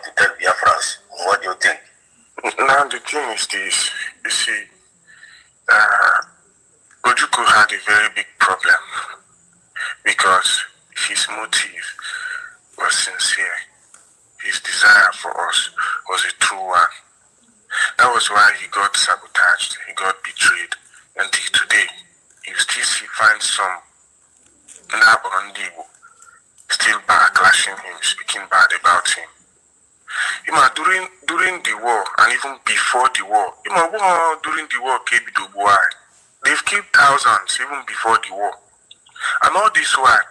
to tell Biafrans? What do you think? Now the thing is this, you see, Ojukwu had a very big problem because his motive was sincere. His desire for us was a true one. That was why he got sabotaged, he got betrayed. Until today, you still find some Nabondibo still backlashing him, speaking bad about him. During the war and even before the war, during the war, they've killed thousands even before the war. And all this while,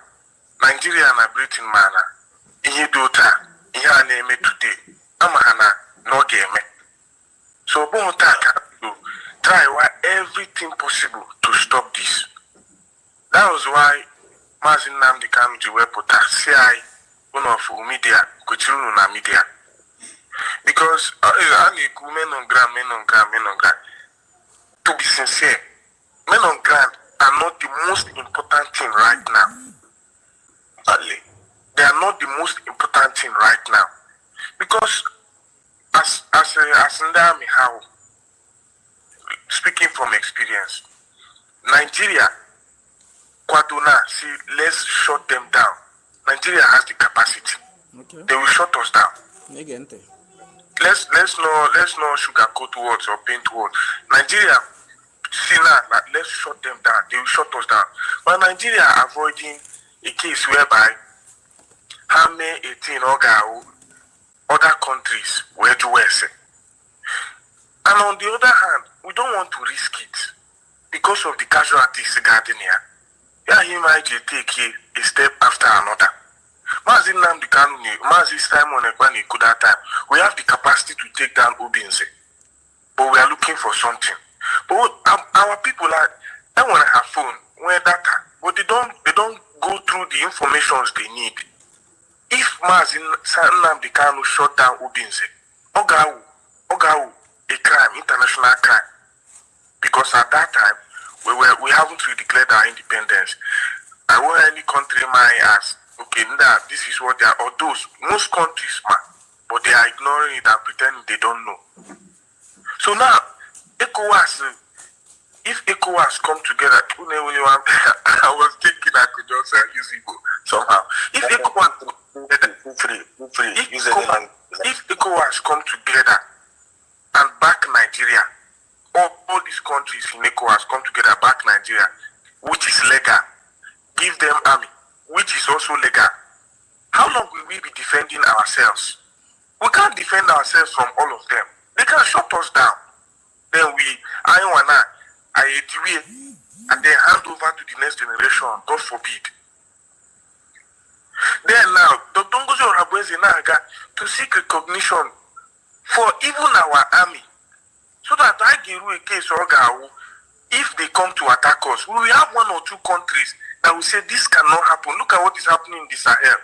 Nigeria and Britain mana, ihe dota, ihe a na-eme today, amahana no game. So try everything possible to stop this. That was why Mazin Nnamdi Kanu ji wepụta CI one of media, kuchuru na media. Because men on ground. To be sincere, men on ground are not the most important thing right now. They are not the most important thing right now. Because as Ndami how, speaking from experience, Nigeria, Kwaduna, see, let's shut them down. Nigeria has the capacity. Okay. They will shut us down. Let's not sugarcoat words or paint words. Nigeria, see now, let's shut them down. They will shut us down. But Nigeria avoiding a case whereby how many 18 other countries were to worse. And on the other hand, we don't want to risk it because of the casualties regarding here. Yeah, he might take a step after another. Mazin Nnamdi Kanu, Mazin Simon Ekpa could that time. We have the capacity to take down Obinze, but we are looking for something. But our people they want to have phone, when data, but they don't go through the informations they need. If Mazin Nnamdi Kanu shut down Obinze, Ogawu, a crime, international crime, because at that time we haven't really declared our independence. I want any country might ask, okay, now this is what they are, or those, most countries, but they are ignoring it and pretending they don't know. So now, if ECOWAS come together, I was thinking I could just use Igbo somehow. If ECOWAS come together and back Nigeria, all these countries in ECOWAS come together, back Nigeria, which is legal, give them army, which is also legal. How long will we be defending ourselves? We can't defend ourselves from all of them. They can shut us down. Then and then hand over to the next generation, God forbid. Then now, Dr. Ngozi Orabueze Naga to seek recognition for even our army, so that I give you a case, if they come to attack us, we will have one or two countries that will say this cannot happen. Look at what is happening in the Sahel.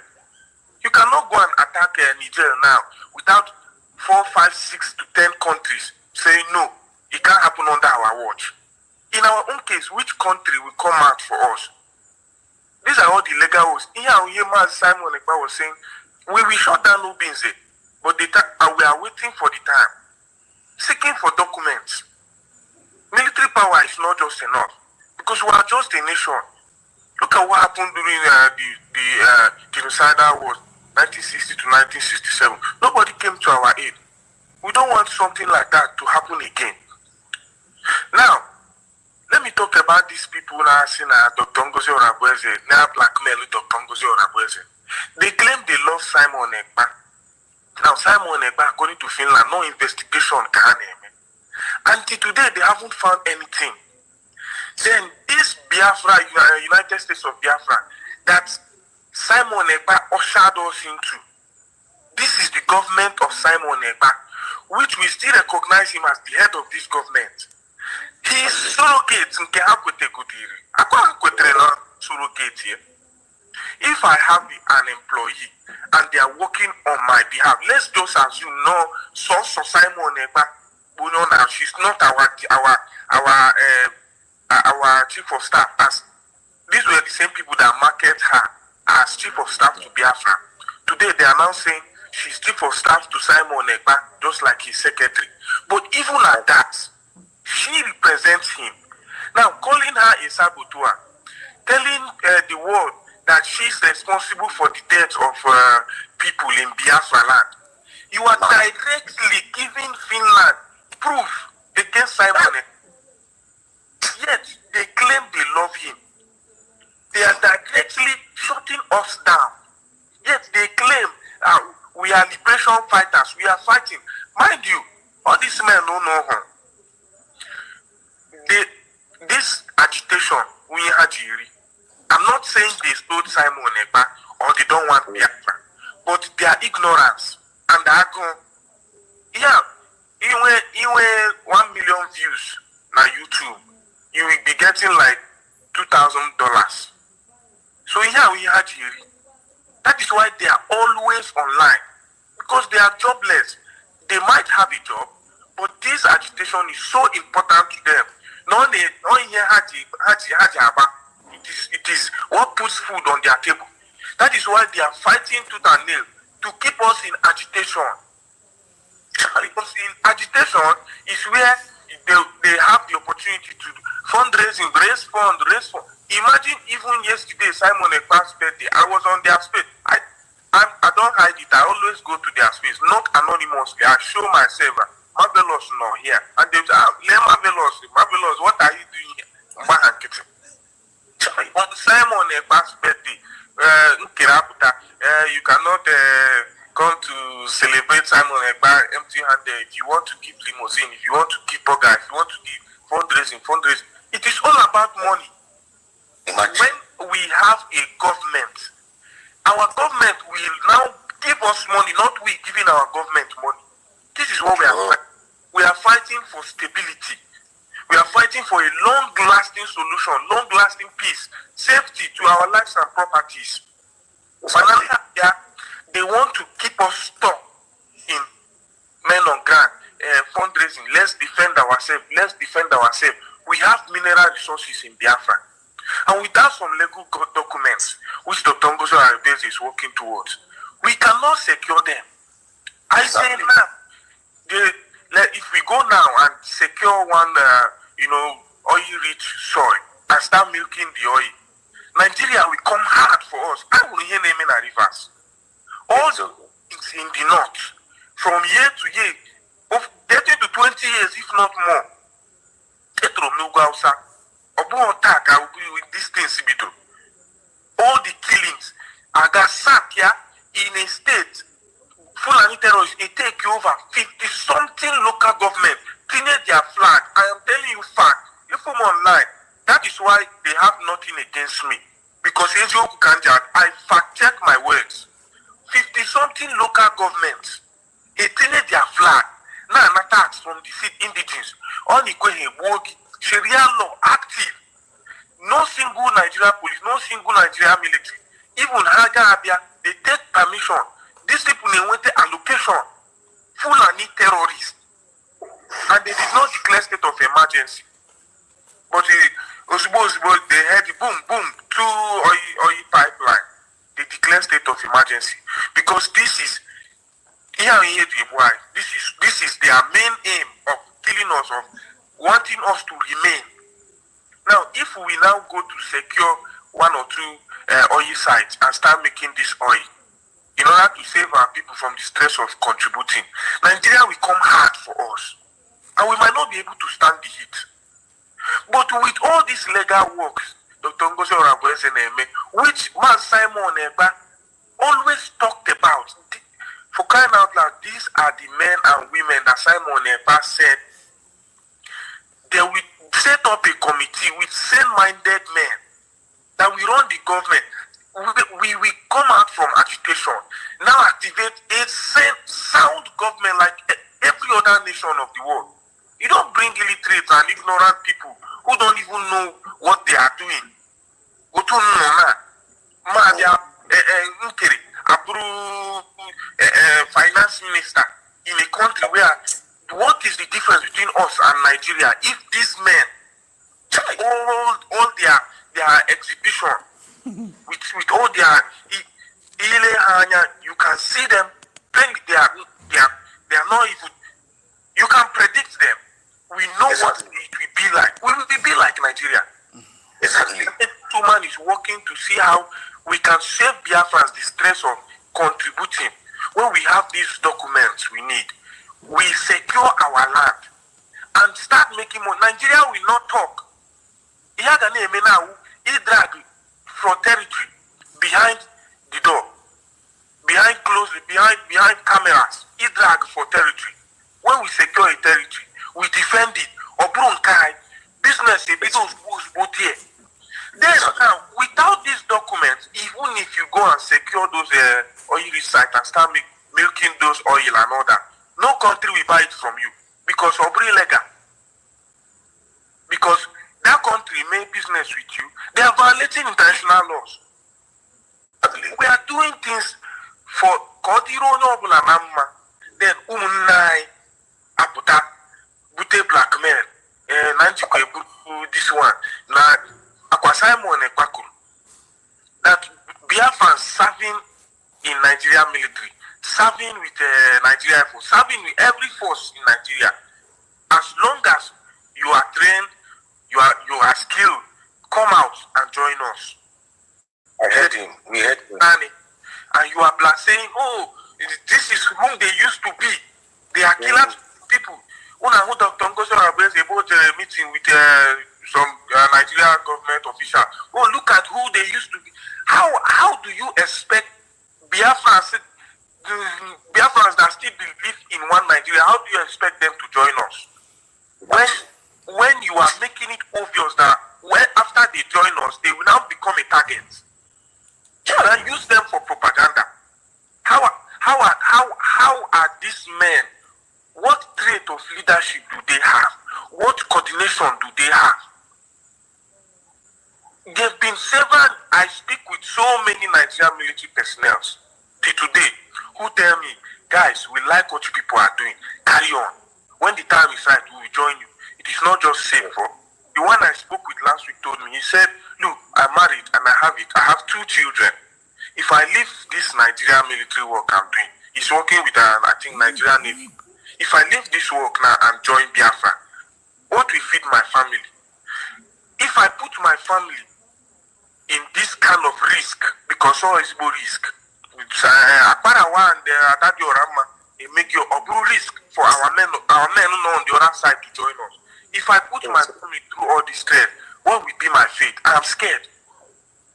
You cannot go and attack Niger now without 4, 5, 6 to 10 countries saying no, it can't happen under our watch. In our own case, which country will come out for us? These are all the legal ones. Simon Ekpa was saying, we will shut down Obinze, but we are waiting for the time, seeking for documents. Military power is not just enough, because we are just a nation. Look at what happened during the genocidal wars, 1960 to 1967. Nobody came to our aid. We don't want something like that to happen again. Now, let me talk about these people now saying Dr. Ngozi Orabueze, now blackmail Dr. Ngozi Orabueze. They claim they love Simon Ekpa. Now, Simon Ekpa, according to Finland, no investigation can name. Until today, they haven't found anything. Then, this Biafra, United States of Biafra, that Simon Ekpa ushered us into, this is the government of Simon Ekpa, which we still recognize him as the head of this government. He is surrogate. Surrogate here. If I have an employee and they are working on my behalf, let's just assume Simon Ekpa, she's not our chief of staff. As these were the same people that market her as chief of staff to Biafra. Today they are now saying she's chief of staff to Simon Ekpa, just like his secretary. But even at that, she represents him. Now, calling her a saboteur, telling the world that she's responsible for the death of people in Biafra land, you are directly giving Finland proof against Simon Ekpa. Yet, they claim they love him. They are directly shutting us down. Yet, they claim we are liberation fighters. We are fighting. Mind you, all these men don't know her. This agitation, we had I'm not saying they stole Simon Ekpa or they don't want Biafra, but their ignorance and agon. Yeah, even 1 million views on YouTube, you will be getting like $2,000. So yeah, we had that is why they are always online, because they are jobless. They might have a job, but this agitation is so important to them. It is what puts food on their table. That is why they are fighting tooth and nail to keep us in agitation. Because in agitation is where they have the opportunity to fundraising, raise fund. Imagine even yesterday, Simon Ekpa's birthday, I was on their space. I don't hide it. I always go to their space, not anonymously. I show myself. Marvelous not here. And they say, Marvelous, what are you doing here? On Simon Ekpa's birthday, you cannot come to celebrate Simon Ekpa empty-handed. If you want to give limousine, if you want to give burger, if you want to give fundraising. It is all about money. When we have a government, our government will now give us money, not we giving our government money. This is what we are fighting. We are fighting for stability. We are fighting for a long-lasting solution, long-lasting peace, safety to our lives and properties. Finally, they want to keep us stuck in men on ground, fundraising. Let's defend ourselves. We have mineral resources in Biafra. And without some legal documents, which Dr. Ngozo Aribese is working towards, we cannot secure them. I say now, if we go now and secure one, oil-rich soil and start milking the oil, Nigeria will come hard for us. I will hear naming a rivers. Also, it's in the north, from year to year, of 30 to 20 years, if not more. With these things, all the killings, I got sat here in a state. Fulani terrorists, they take over 50-something local government, cleaning their flag. I am telling you fact. If I'm online, that is why they have nothing against me. Because I fact-check my words. 50-something local governments, they cleaning their flag. Now an attacks from the indigenous. Only work, Sharia law active. No single Nigeria police, no single Nigeria military. Even Haga Abia, they take permission. These people they went allocation, Fulani terrorists, and they did not declare state of emergency. But they had boom, 2 oil pipeline. They declare state of emergency because this is this is their main aim of killing us, of wanting us to remain. Now, if we now go to secure 1 or 2 oil sites and start making this oil, in order to save our people from the stress of contributing, Nigeria will come hard for us. And we might not be able to stand the heat. But with all these legal works, Dr. Ngozi Aribese, which man Simon Ekpa always talked about, for crying out loud, these are the men and women that Simon Ekpa said they will set up a committee with sane-minded men that will run the government. We will come out from agitation, now activate a sound government like every other nation of the world. You don't bring illiterate and ignorant people who don't even know what they are doing. Finance minister in a country where what is the difference between us and Nigeria if these men all their exhibition with all their you can see them Plainly, they are not even. You can predict them. We know what it will be like. We will be like Nigeria. Exactly. Two man is working to see how we can save Biafrans the stress of contributing. When we have these documents we need, we secure our land and start making money. Nigeria will not talk. He had a name now. He drag for territory behind the door, behind cameras. He drag for territory. When we secure a territory, we defend it. Obrunkai, business, a bit of both here. Then now, without these documents, even if you go and secure those oil sites and start milking those oil and all that, no country will buy it from you because of illegal. Because that country made business with you, they are violating international laws. We are doing things for then aputa bute blackmail this one na Simon that Biafran serving in Nigeria military, serving with Nigeria force, serving with every force in Nigeria. As long as you are trained, you are skilled, come out and join us. I heard him. We heard him. And you are saying, oh, this is whom they used to be. They are killers people. When I heard Dr. Ngozi Orabueze about a meeting with some Nigerian government official. Oh, look at who they used to be. How do you expect Biafrans that still believe in one Nigeria, how do you expect them to join us? When you are making it obvious that after they join us, they will now become a target. You can use them for propaganda. How are these men? What trait of leadership do they have? What coordination do they have? They've been several. I speak with so many Nigerian military personnel till today who tell me, guys, we like what you people are doing. Carry on. When the time is right, we will join you. It is not just safe. The one I spoke with last week told me, he said, look, I'm married and I have 2 children. If I leave this Nigerian military work I'm doing, he's working with I think Nigerian Navy. If I leave this work now and join Biafra, what will feed my family? If I put my family in this kind of risk, because all is more risk, it make you a risk for our men on the other side to join us. If I put my family through all this stress, what will be my fate? I'm scared.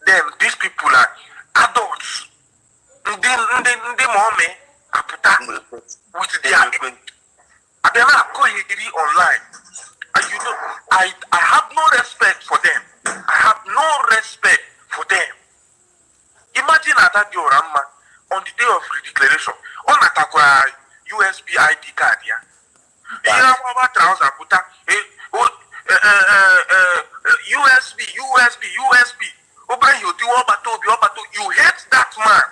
Then these people are adults. They mommy with their they're not going online. And you know, I have no respect for them. I have no respect for them. Imagine that your on the day of redeclaration, on attack USB ID card, yeah. USB. You hate that man.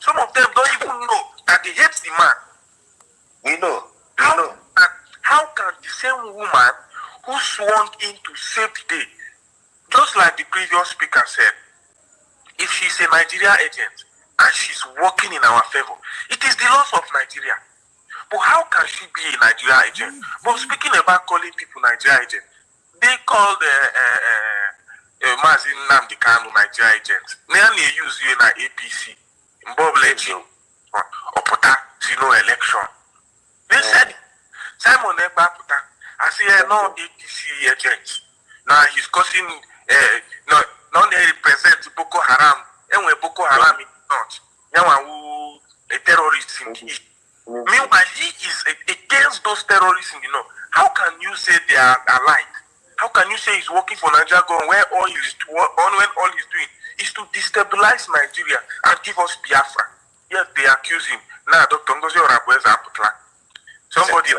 Some of them don't even know that they hate the man. We know. How can the same woman who sworn in to save the day, just like the previous speaker said, if she's a Nigeria agent and she's working in our favor, it is the loss of Nigeria. But how can she be a Nigeria agent? But speaking about calling people Nigeria agent, they call Mazin Nnamdi Kanu Nigeria agent. Nearly use you in APC. In Bob Legend or Pota, see no election. They said Simon Ebaputa, I say no APC agent. Now he's causing not represent Boko Haram, and when Boko Haram is not. Now a terrorist in the East. Meanwhile, he is against those terrorists in the north. How can you say they are alike? How can you say he's working for Nigeria when all he's doing is to destabilize Nigeria and give us Biafra? Yes, they accuse him. Now, Dr. Ngozi Orabueze Aputla. Somebody,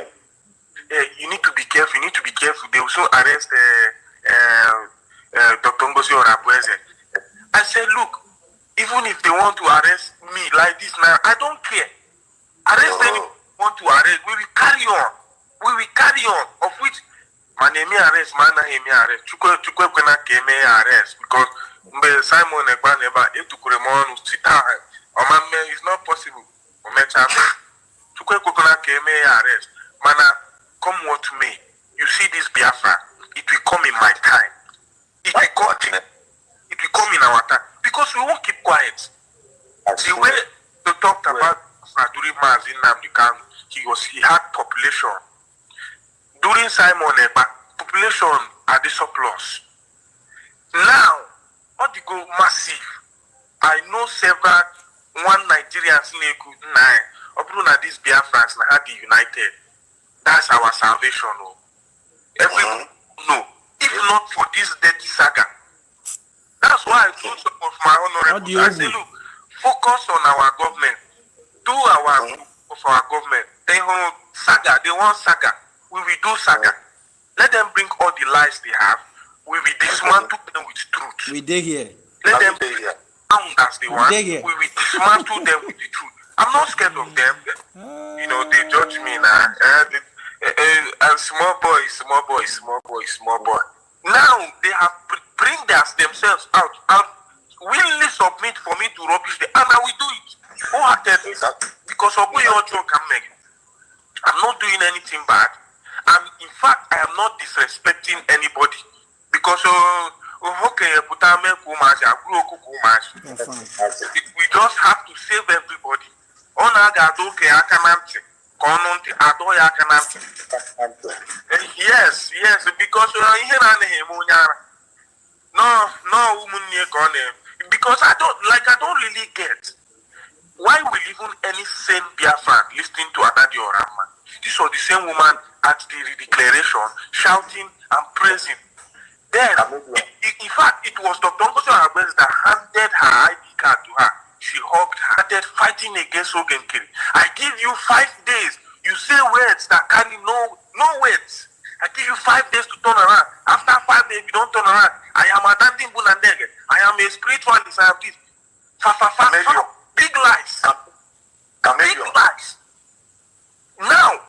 you need to be careful. You need to be careful. They also arrest Dr. Ngozi Orabueze. I said, look, even if they want to arrest me like this now, I don't care. Arrest anyone who want to arrest. We will carry on. Of which, my name arrest, my name arrest. Chukwe kwena keme arrest because Simon Ekba never able to Kuremon sit down. It's not possible. arrest. Mana, come what may. You see this Biafra, it will come in my time. It will come in our time. Because we won't keep quiet. The way they talked about during Mazin Namdekan, he had population. During Simon Eba, population are the surplus. Now, what they go massive. I know several one Nigerians nine. Obruna these Biafrans na had united. That's our salvation. Oh. Everyone know. If not for this dirty saga. That's why I told some of my honorable. I say, look, focus on our government. Do our of our government. They want saga. They want saga. We will do saga. Let them bring all the lies they have. We will dismantle them with truth. We did here. Let them be found as they want. We will dismantle them with the truth. I'm not scared of them. You know, they judge me now. And small boy. Now they have bring themselves out and willingly submit for me to rubbish them, and I will do it wholeheartedly because of what your joke can make. I'm not doing anything bad, and in fact, I am not disrespecting anybody because we just have to save everybody. Yes, because because I don't really get why will even any sane Biafran listening to Adadi or Rama. This was the same woman at the declaration shouting and praising. Then, in fact, it was Dr. Ngozi Arabes that handed her ID card to her. She hugged, started fighting against Ogenkiri. I give you 5 days. You say words that carry no words. I give you 5 days to turn around. After 5 days, you don't turn around. I am a dancing Bunandege. I am a spiritual disciple. Big lies. Big lies. Now,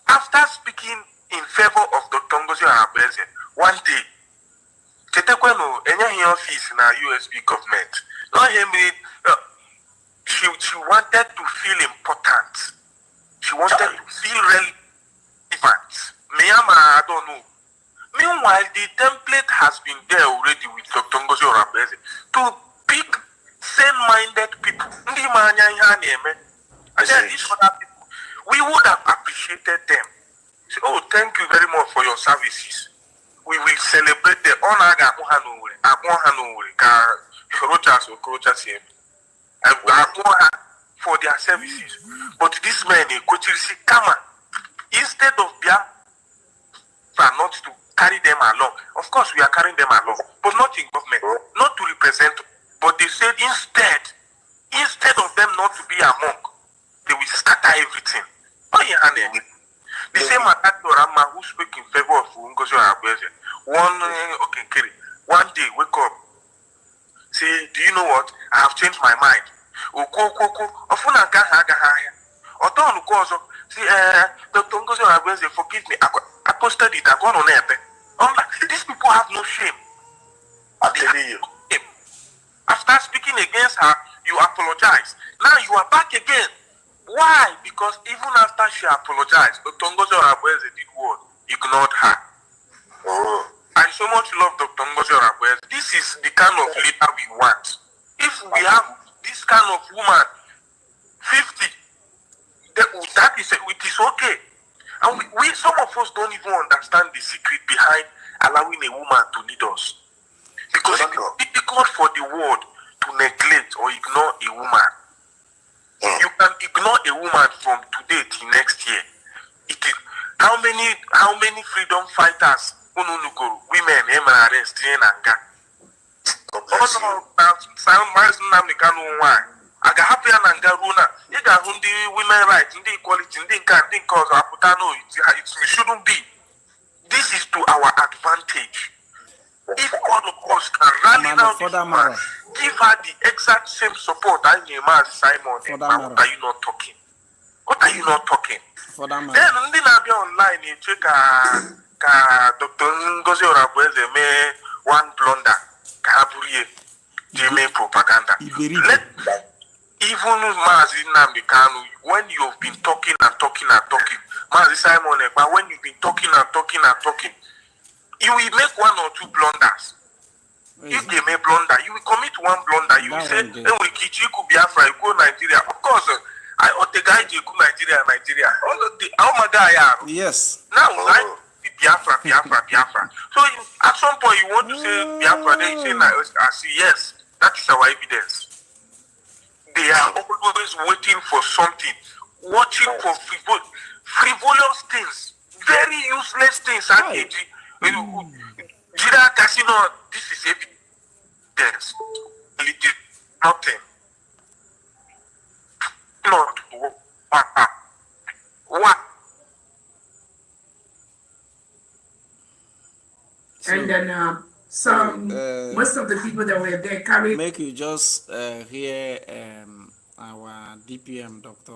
after speaking in favor of Dr. Ngozi Arabes, one day, Ketekweno, any office in our USB government, not him, she wanted to feel important. She wanted to feel relevant. Miyama, I don't know. Meanwhile, the template has been there already with Dr. Ngozi Arabes to pick sane-minded people. And then these other people, we would have appreciated them. Say, oh, thank you very much for your services. We will celebrate the honor for their services. But this man, instead of not to carry them along, of course we are carrying them along, but not in government, not to represent. But they said instead of them not to be among, they will scatter everything. The same Rama who spoke in favor of Ngozi Arabes, one day wake up, say, do you know what? I have changed my mind. Dr. Ngozi Arabes, forgive me. I posted it. I gone on air. These people have no shame. I'm telling you. After speaking against her, you apologize. Now you are back again. Why? Because even after she apologized, Dr. Ngozi Arabes did what? Ignored her. Oh. I so much love Dr. Ngozi Arabes. This is the kind of leader we want. If we have this kind of woman, 50, that is it is okay. And we some of us don't even understand the secret behind allowing a woman to lead us. Because it's difficult for the world to neglect or ignore a woman. You can ignore a woman from today till next year. It is how many freedom fighters, women, arrest, I got happy and Garuna. You got women rights, the equality, the cause it shouldn't be. This is to our advantage. If all of us can rally down this woman, give her the exact same support I gave Simon, what are you not talking? What are you not talking? Then be online, you check Dr. Ngozi Arabes made one blunder, Kaburiye, Jimmy propaganda. even Mazi Namikanu, when you've been talking and talking and talking, Mazi Simon, but when you've been talking and talking and talking, you will make one or two blunders. If they make blunder, you will commit one blunder. You will say, "Hey, we Kichiku Biafra, you go Nigeria." Of course, I ought the guy to go Nigeria. All of the my guy are. Yes. Now I Biafra. So at some point you want to say Biafra, then you say, "I see, yes, that is our evidence." They are always waiting for something, watching for frivolous things, very useless things. Jira Casino, this is evidence. Nothing. Not what? And then most of the people that were there carried. Make you just hear our DPM, Dr.